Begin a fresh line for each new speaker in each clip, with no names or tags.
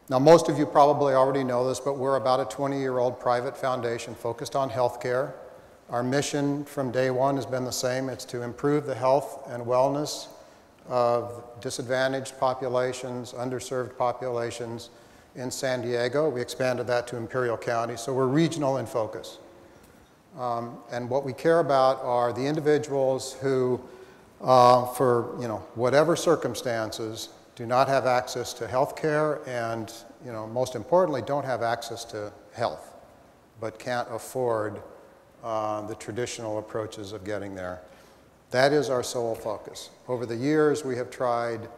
Now, most of you probably already know this, but we're about a 20-year-old private foundation focused on healthcare. Our mission from day one has been the same. It's to improve the health and wellness of disadvantaged populations, underserved populations in San Diego. We expanded that to Imperial County, so we're regional in focus. And what we care about are the individuals who, for whatever circumstances, do not have access to health care and, most importantly, don't have access to health, but can't afford the traditional approaches of getting there. That is our sole focus. Over the years, we have tried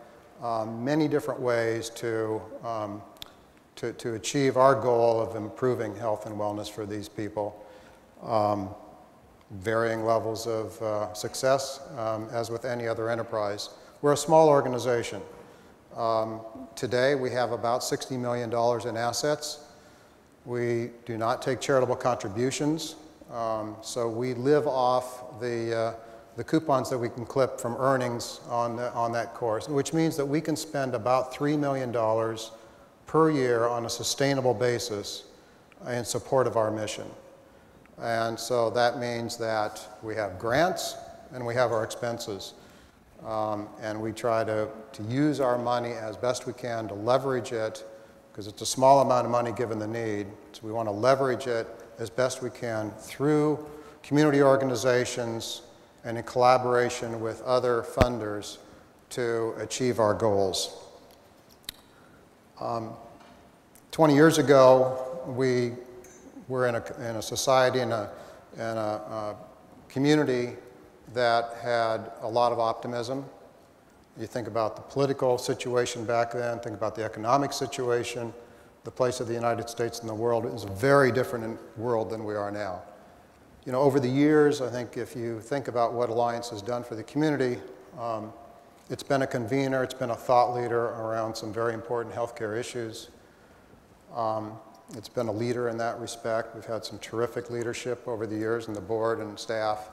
many different ways to achieve our goal of improving health and wellness for these people. Varying levels of success, as with any other enterprise. We're a small organization. Today, we have about $60 million in assets. We do not take charitable contributions, so we live off the coupons that we can clip from earnings on that course, which means that we can spend about $3 million per year on a sustainable basis in support of our mission. And so that means that we have grants and we have our expenses. And we try to use our money as best we can to leverage it, because it's a small amount of money given the need. So we want to leverage it as best we can through community organizations and in collaboration with other funders to achieve our goals. 20 years ago, we were in a society and a community that had a lot of optimism. You think about the political situation back then, think about the economic situation, the place of the United States in the world. It was a very different world than we are now. Over the years, I think if you think about what Alliance has done for the community, it's been a convener, it's been a thought leader around some very important healthcare issues. It's been a leader in that respect. We've had some terrific leadership over the years in the board and staff.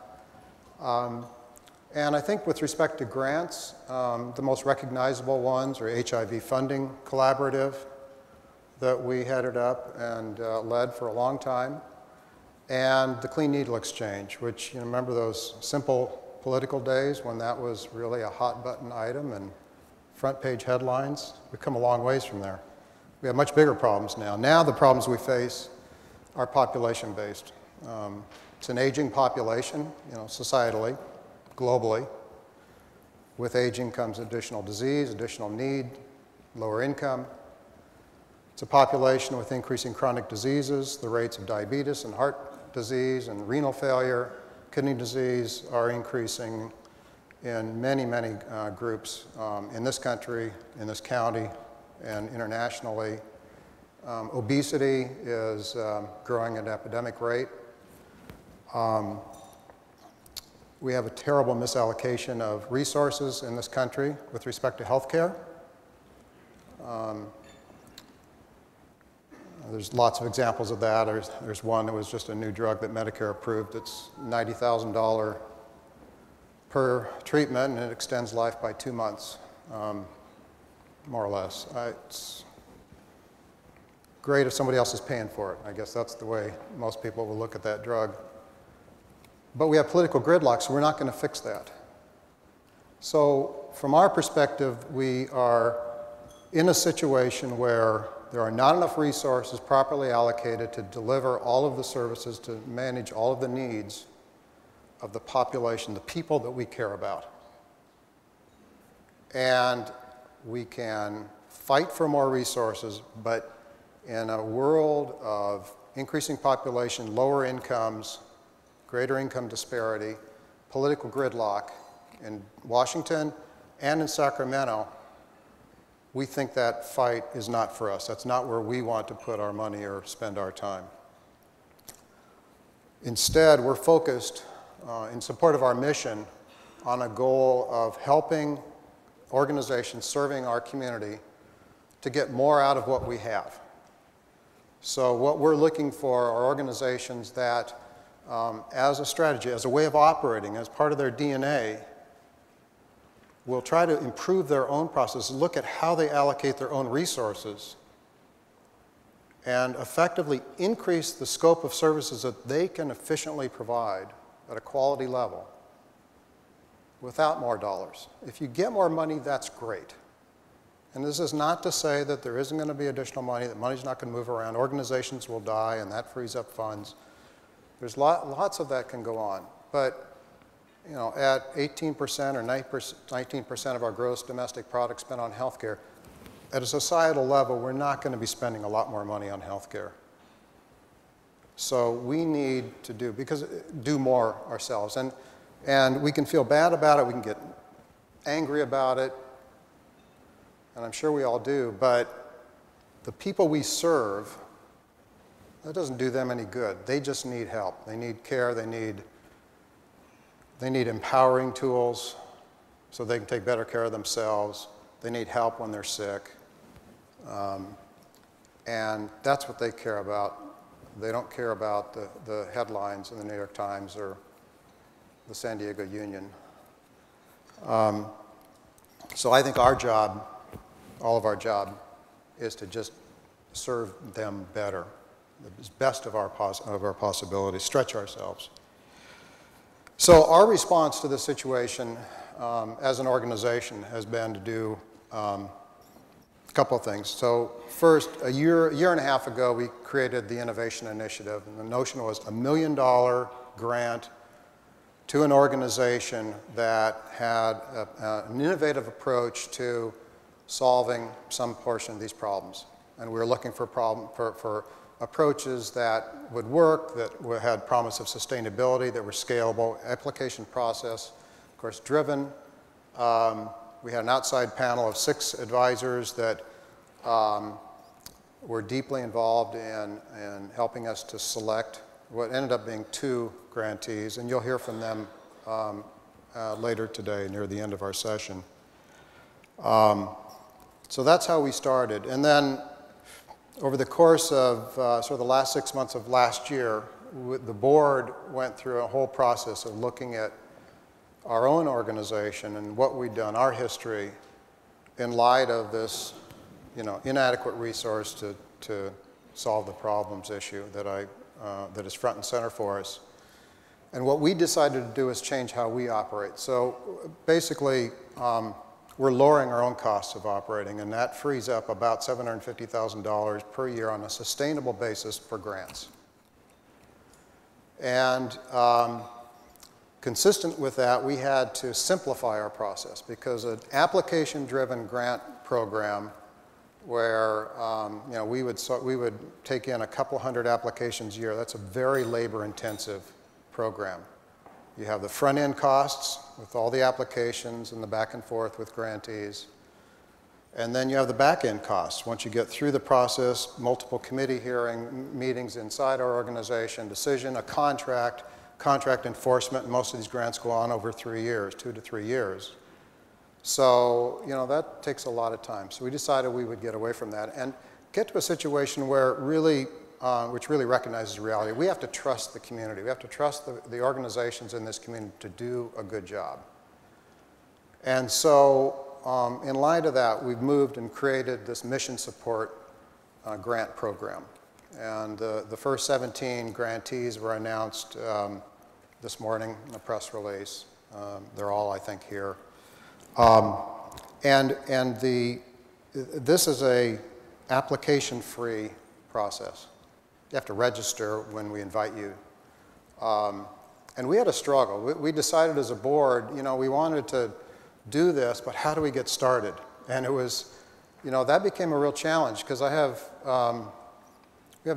And I think with respect to grants, the most recognizable ones are HIV Funding Collaborative that we headed up and led for a long time, and the Clean Needle Exchange, which, remember those simple political days when that was really a hot button item and front page headlines? We've come a long ways from there. We have much bigger problems now. Now the problems we face are population-based. It's an aging population, societally, globally. With aging comes additional disease, additional need, lower income. It's a population with increasing chronic diseases. The rates of diabetes and heart disease and renal failure, kidney disease are increasing in many, many groups in this country, in this county, and internationally. Obesity is growing at an epidemic rate. We have a terrible misallocation of resources in this country with respect to health care. There's lots of examples of that. There's one that was just a new drug that Medicare approved. It's $90,000 per treatment, and it extends life by 2 months, more or less. It's great if somebody else is paying for it. I guess that's the way most people will look at that drug. But we have political gridlock, so we're not going to fix that. So from our perspective, we are in a situation where there are not enough resources properly allocated to deliver all of the services, to manage all of the needs of the population, the people that we care about. And we can fight for more resources, but in a world of increasing population, lower incomes, greater income disparity, political gridlock in Washington and in Sacramento, we think that fight is not for us. That's not where we want to put our money or spend our time. Instead, we're focused in support of our mission on a goal of helping organizations serving our community to get more out of what we have. So what we're looking for are organizations that, as a strategy, as a way of operating, as part of their DNA, will try to improve their own processes, look at how they allocate their own resources and effectively increase the scope of services that they can efficiently provide at a quality level without more dollars. If you get more money, that's great. And this is not to say that there isn't going to be additional money, that money's not going to move around. Organizations will die, and that frees up funds. There's lots of that can go on. But you know, at 18% or 19% of our gross domestic product spent on healthcare, at a societal level, we're not going to be spending a lot more money on healthcare. So we need to do more ourselves. And we can feel bad about it, we can get angry about it, and I'm sure we all do, but the people we serve, that doesn't do them any good. They just need help. They need care, they need empowering tools so they can take better care of themselves. They need help when they're sick. And that's what they care about. They don't care about the headlines in the New York Times or the San Diego Union. So I think our job, all of our job, is to just serve them better, the best of our possibilities, stretch ourselves. So our response to this situation as an organization has been to do a couple of things. So first, a year and a half ago, we created the Innovation Initiative, and the notion was $1 million grant to an organization that had an innovative approach to solving some portion of these problems. And we were looking for approaches that would work, that had promise of sustainability, that were scalable, application process, of course, driven. We had an outside panel of 6 advisors that were deeply involved in helping us to select what ended up being 2 grantees, and you'll hear from them later today near the end of our session. So that's how we started. And then over the course of sort of the last 6 months of last year, the board went through a whole process of looking at our own organization and what we'd done, our history, in light of this, you know, inadequate resource to solve the problems issue that is front and center for us. And what we decided to do is change how we operate. So basically, we're lowering our own costs of operating, and that frees up about $750,000 per year on a sustainable basis for grants. And consistent with that, we had to simplify our process, because an application-driven grant program where you know, we would take in a couple hundred applications a year, that's a very labor-intensive program. You have the front-end costs with all the applications and the back and forth with grantees. And then you have the back-end costs. Once you get through the process, multiple committee hearing meetings inside our organization, decision, a contract enforcement, and most of these grants go on over 3 years, 2 to 3 years. So, you know, that takes a lot of time. So we decided we would get away from that and get to a situation where really, which really recognizes reality. We have to trust the community. We have to trust the organizations in this community to do a good job. And so in light of that, we've moved and created this mission support grant program. And the first 17 grantees were announced this morning in a press release. They're all, I think, here. This is a application-free process. You have to register when we invite you. And we had a struggle. We decided as a board, you know, we wanted to do this, but how do we get started? And it was, you know, that became a real challenge, because we have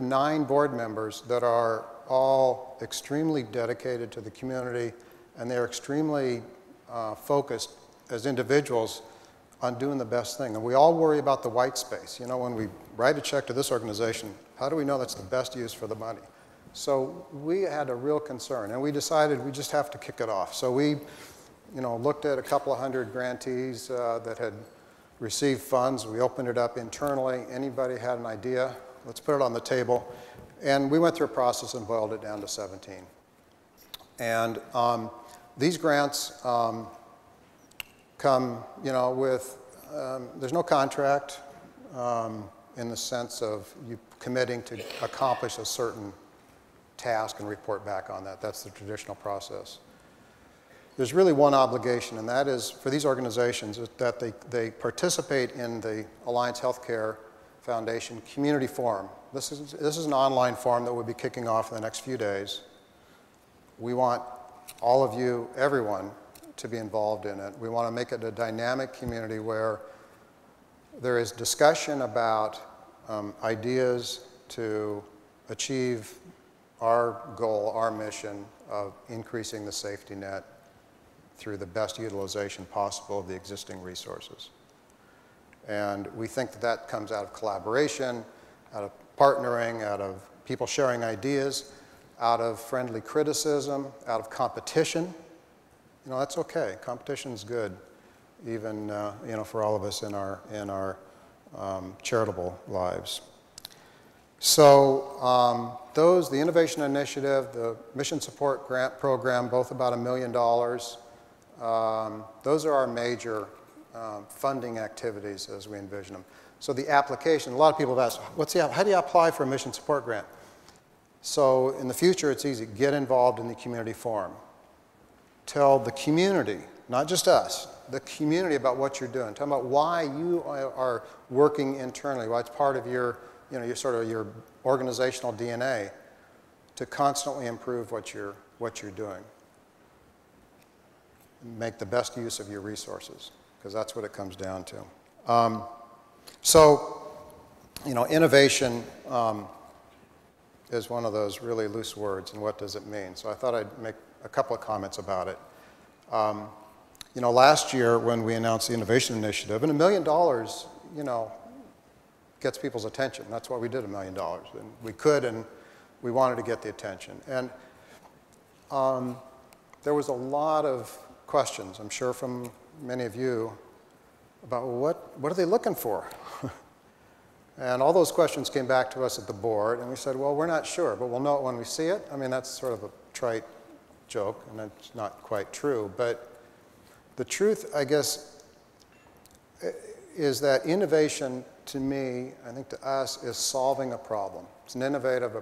9 board members that are all extremely dedicated to the community, and they're extremely focused as individuals on doing the best thing. And we all worry about the white space. You know, when we write a check to this organization, how do we know that's the best use for the money? So we had a real concern, and we decided we just have to kick it off. So we, you know, looked at a couple of hundred grantees that had received funds. We opened it up internally. Anybody had an idea? Let's put it on the table. And we went through a process and boiled it down to 17. And these grants come, you know, with, there's no contract. in the sense of you committing to accomplish a certain task and report back on that. That's the traditional process. There's really one obligation, and that is for these organizations that they participate in the Alliance Healthcare Foundation Community Forum. This is an online forum that we'll be kicking off in the next few days. We want all of you, everyone, to be involved in it. We want to make it a dynamic community where there is discussion about ideas to achieve our goal, our mission of increasing the safety net through the best utilization possible of the existing resources. And we think that that comes out of collaboration, out of partnering, out of people sharing ideas, out of friendly criticism, out of competition. You know, that's okay. Competition is good, even you know, for all of us in our charitable lives. So the Innovation Initiative, the Mission Support Grant Program, both about $1 million. Those are our major funding activities as we envision them. So the application, a lot of people have asked, how do you apply for a mission support grant? So in the future, it's easy. Get involved in the community forum. Tell the community, not just us, the community about what you're doing. Tell them about why you are working internally, why it's part of your, you know, your organizational DNA to constantly improve what you're doing. Make the best use of your resources, because that's what it comes down to. So, you know, innovation is one of those really loose words, and what does it mean? So I thought I'd make a couple of comments about it. You know, last year when we announced the Innovation Initiative, and $1 million, you know, gets people's attention. That's why we did $1 million. And we could, and we wanted to get the attention. And there was a lot of questions, I'm sure from many of you, about what are they looking for? And all those questions came back to us at the board, and we said, well, we're not sure, but we'll know it when we see it. I mean, that's sort of a trite joke, and it's not quite true. But the truth, I guess, is that innovation, to me, I think to us, is solving a problem. It's an innovative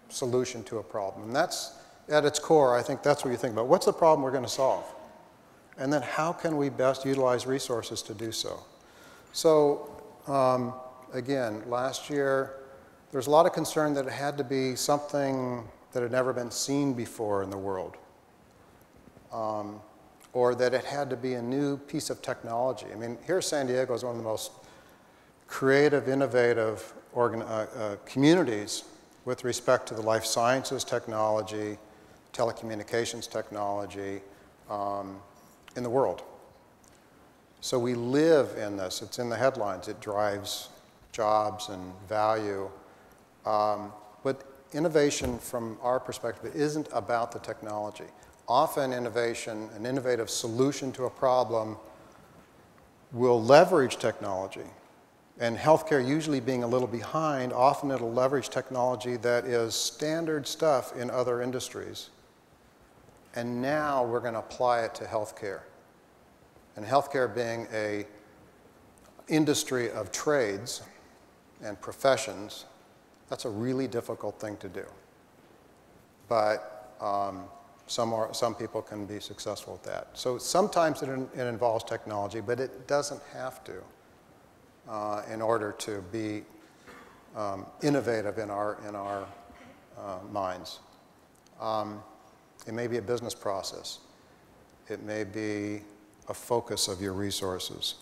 solution to a problem. And that's, at its core, I think that's what you think about. What's the problem we're going to solve? And then how can we best utilize resources to do so? So, again, last year, there was a lot of concern that it had to be something that had never been seen before in the world, or that it had to be a new piece of technology. I mean, here San Diego is one of the most creative, innovative communities with respect to the life sciences technology, telecommunications technology, in the world. So we live in this. It's in the headlines. It drives jobs and value. But innovation, from our perspective, isn't about the technology. Often innovation, an innovative solution to a problem, will leverage technology. And healthcare usually being a little behind, often it'll leverage technology that is standard stuff in other industries. And now we're going to apply it to healthcare. And healthcare being an industry of trades and professions, that's a really difficult thing to do. But some people can be successful at that. So sometimes it involves technology, but it doesn't have to in order to be innovative in our minds. It may be a business process. It may be a focus of your resources.